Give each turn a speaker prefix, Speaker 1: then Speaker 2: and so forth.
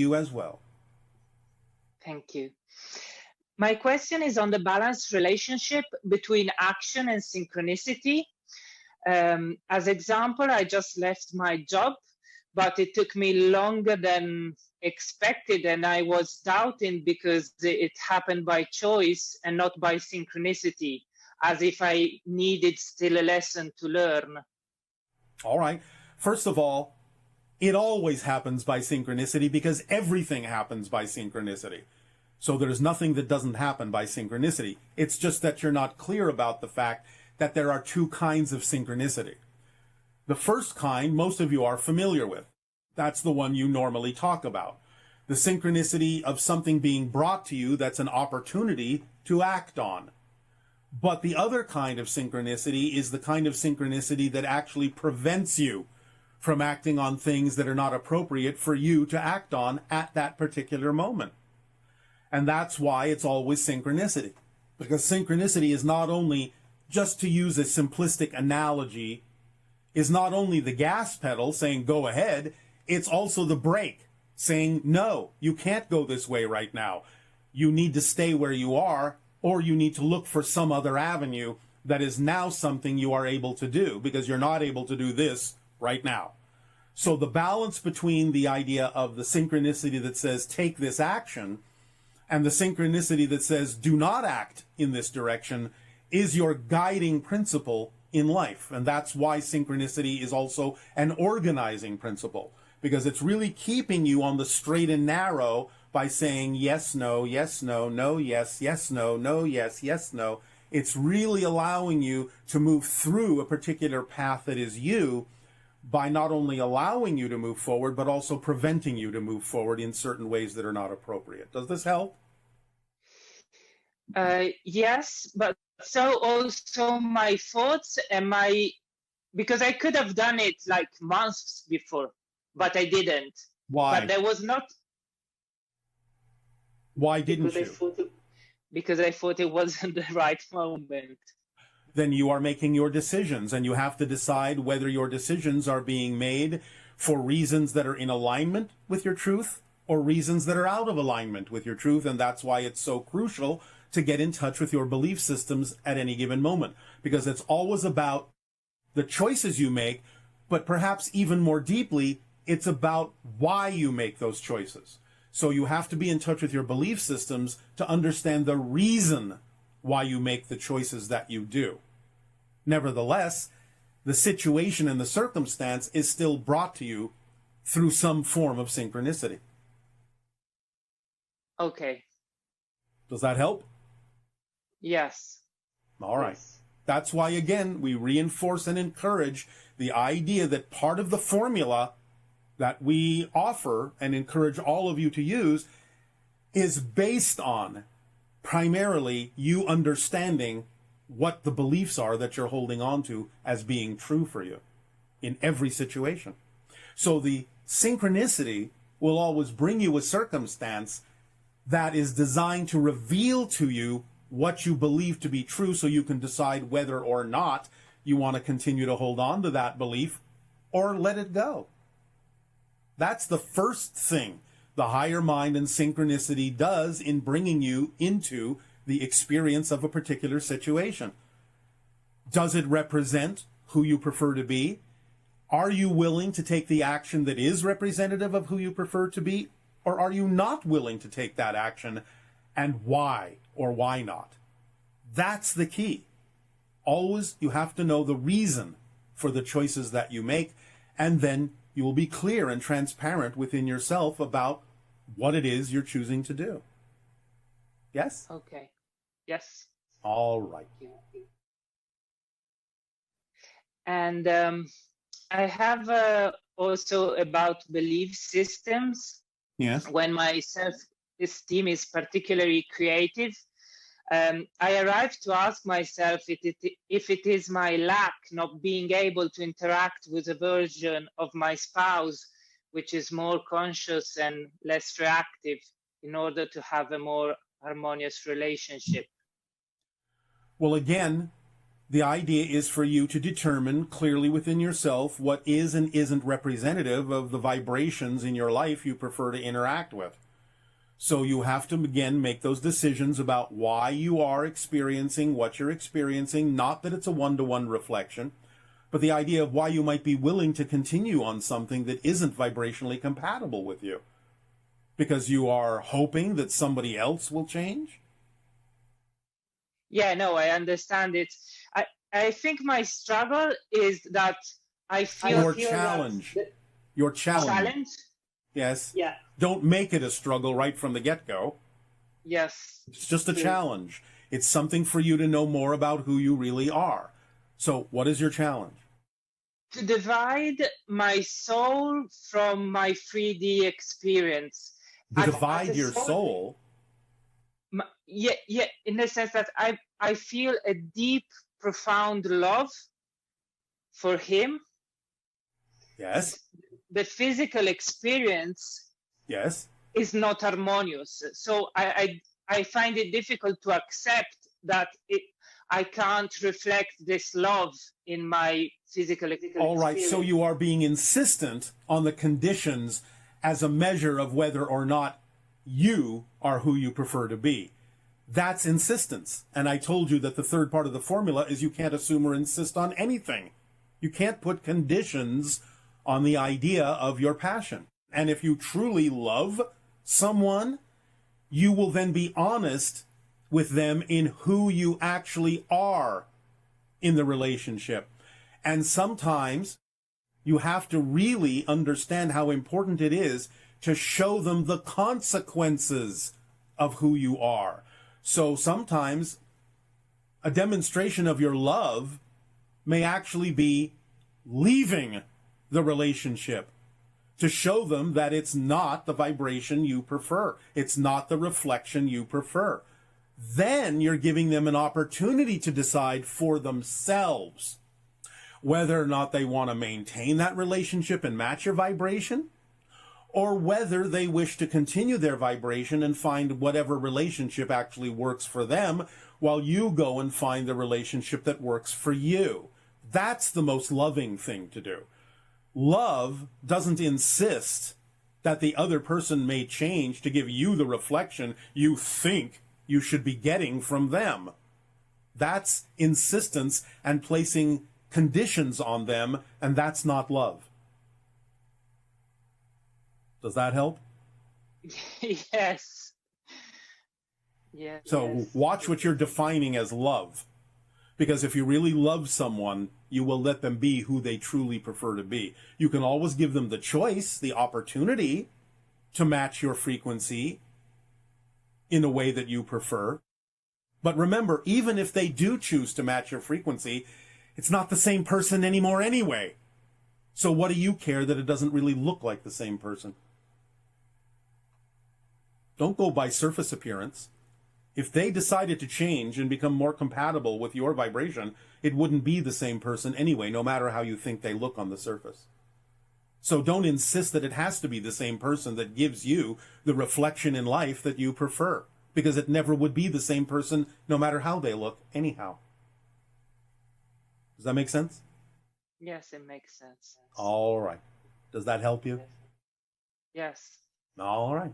Speaker 1: you as well.
Speaker 2: Thank you. My question is on the balanced relationship between action and synchronicity. As example, I just left my job, but it took me longer than expected, and I was doubting because it happened by choice and not by synchronicity, as if I needed still a lesson to learn.
Speaker 1: All right. First of all, it always happens by synchronicity because everything happens by synchronicity. So there's nothing that doesn't happen by synchronicity. It's just that you're not clear about the fact that there are two kinds of synchronicity. The first kind, most of you are familiar with. That's the one you normally talk about. The synchronicity of something being brought to you that's an opportunity to act on. But the other kind of synchronicity is the kind of synchronicity that actually prevents you from acting on things that are not appropriate for you to act on at that particular moment. And that's why it's always synchronicity. Because synchronicity is not only, just to use a simplistic analogy, is not only the gas pedal saying go ahead, it's also the brake saying no, you can't go this way right now. You need to stay where you are, or you need to look for some other avenue that is now something you are able to do, because you're not able to do this right now. So the balance between the idea of the synchronicity that says take this action and the synchronicity that says do not act in this direction is your guiding principle in life. And that's why synchronicity is also an organizing principle, because it's really keeping you on the straight and narrow by saying yes, no, no, yes, no, no, yes, no. It's really allowing you to move through a particular path that is you, by not only allowing you to move forward, but also preventing you to move forward in certain ways that are not appropriate. Does this help?
Speaker 2: Yes, but so also my thoughts and because I could have done it like months before, but I didn't.
Speaker 1: Why?
Speaker 2: But there was not.
Speaker 1: Why didn't you?
Speaker 2: Because I thought it wasn't the right moment.
Speaker 1: Then you are making your decisions, and you have to decide whether your decisions are being made for reasons that are in alignment with your truth or reasons that are out of alignment with your truth. And that's why it's so crucial to get in touch with your belief systems at any given moment, because it's always about the choices you make, but perhaps even more deeply, it's about why you make those choices. So you have to be in touch with your belief systems to understand the reason why you make the choices that you do. Nevertheless, the situation and the circumstance is still brought to you through some form of synchronicity.
Speaker 2: Okay.
Speaker 1: Does that help?
Speaker 2: Yes.
Speaker 1: All right.
Speaker 2: Yes.
Speaker 1: That's why, again, we reinforce and encourage the idea that part of the formula that we offer and encourage all of you to use is based on primarily you understanding what the beliefs are that you're holding on to as being true for you in every situation. So the synchronicity will always bring you a circumstance that is designed to reveal to you what you believe to be true, so you can decide whether or not you want to continue to hold on to that belief or let it go. That's the first thing the higher mind and synchronicity does in bringing you into the experience of a particular situation. Does it represent who you prefer to be? Are you willing to take the action that is representative of who you prefer to be? Or are you not willing to take that action, and why or why not? That's the key. Always you have to know the reason for the choices that you make, and then you will be clear and transparent within yourself about what it is you're choosing to do. Yes?
Speaker 2: Okay. Yes.
Speaker 1: All right.
Speaker 2: And I have also about belief systems.
Speaker 1: Yes.
Speaker 2: When my self-esteem is particularly creative, I arrive to ask myself if it is my lack not being able to interact with a version of my spouse which is more conscious and less reactive in order to have a more harmonious relationship.
Speaker 1: Well, again, The idea is for you to determine clearly within yourself what is and isn't representative of the vibrations in your life you prefer to interact with. So you have to, again, make those decisions about why you are experiencing what you're experiencing, not that it's a one-to-one reflection, but the idea of why you might be willing to continue on something that isn't vibrationally compatible with you. Because you are hoping that somebody else will change?
Speaker 2: Yeah, no, I understand it. I think my struggle is that I feel
Speaker 1: Your challenge. Your challenge. Yes.
Speaker 2: Yeah.
Speaker 1: Don't make it a struggle right from the get-go.
Speaker 2: Yes.
Speaker 1: It's just a challenge. It's something for you to know more about who you really are. So what is your challenge?
Speaker 2: To divide my soul from my 3D experience.
Speaker 1: Divide your soul?
Speaker 2: Yeah, in the sense that I feel a deep, profound love for him.
Speaker 1: Yes.
Speaker 2: The physical experience,
Speaker 1: yes,
Speaker 2: is not harmonious. So I find it difficult to accept that I can't reflect this love in my physical experience.
Speaker 1: All right, so you are being insistent on the conditions as a measure of whether or not you are who you prefer to be. That's insistence. And I told you that the third part of the formula is you can't assume or insist on anything. You can't put conditions on the idea of your passion. And if you truly love someone, you will then be honest with them in who you actually are in the relationship. And sometimes you have to really understand how important it is to show them the consequences of who you are. So sometimes a demonstration of your love may actually be leaving the relationship to show them that it's not the vibration you prefer. It's not the reflection you prefer. Then you're giving them an opportunity to decide for themselves whether or not they want to maintain that relationship and match your vibration, or whether they wish to continue their vibration and find whatever relationship actually works for them while you go and find the relationship that works for you. That's the most loving thing to do. Love doesn't insist that the other person may change to give you the reflection you think you should be getting from them. That's insistence and placing conditions on them, and that's not love. Does that help?
Speaker 2: Yes. Yeah.
Speaker 1: So watch what you're defining as love. Because if you really love someone, you will let them be who they truly prefer to be. You can always give them the choice, the opportunity to match your frequency in a way that you prefer. But remember, even if they do choose to match your frequency, it's not the same person anymore anyway. So what do you care that it doesn't really look like the same person? Don't go by surface appearance. If they decided to change and become more compatible with your vibration, it wouldn't be the same person anyway, no matter how you think they look on the surface. So don't insist that it has to be the same person that gives you the reflection in life that you prefer, because it never would be the same person no matter how they look anyhow. Does that make sense?
Speaker 2: Yes, it makes sense.
Speaker 1: All right. Does that help you?
Speaker 2: Yes.
Speaker 1: All right.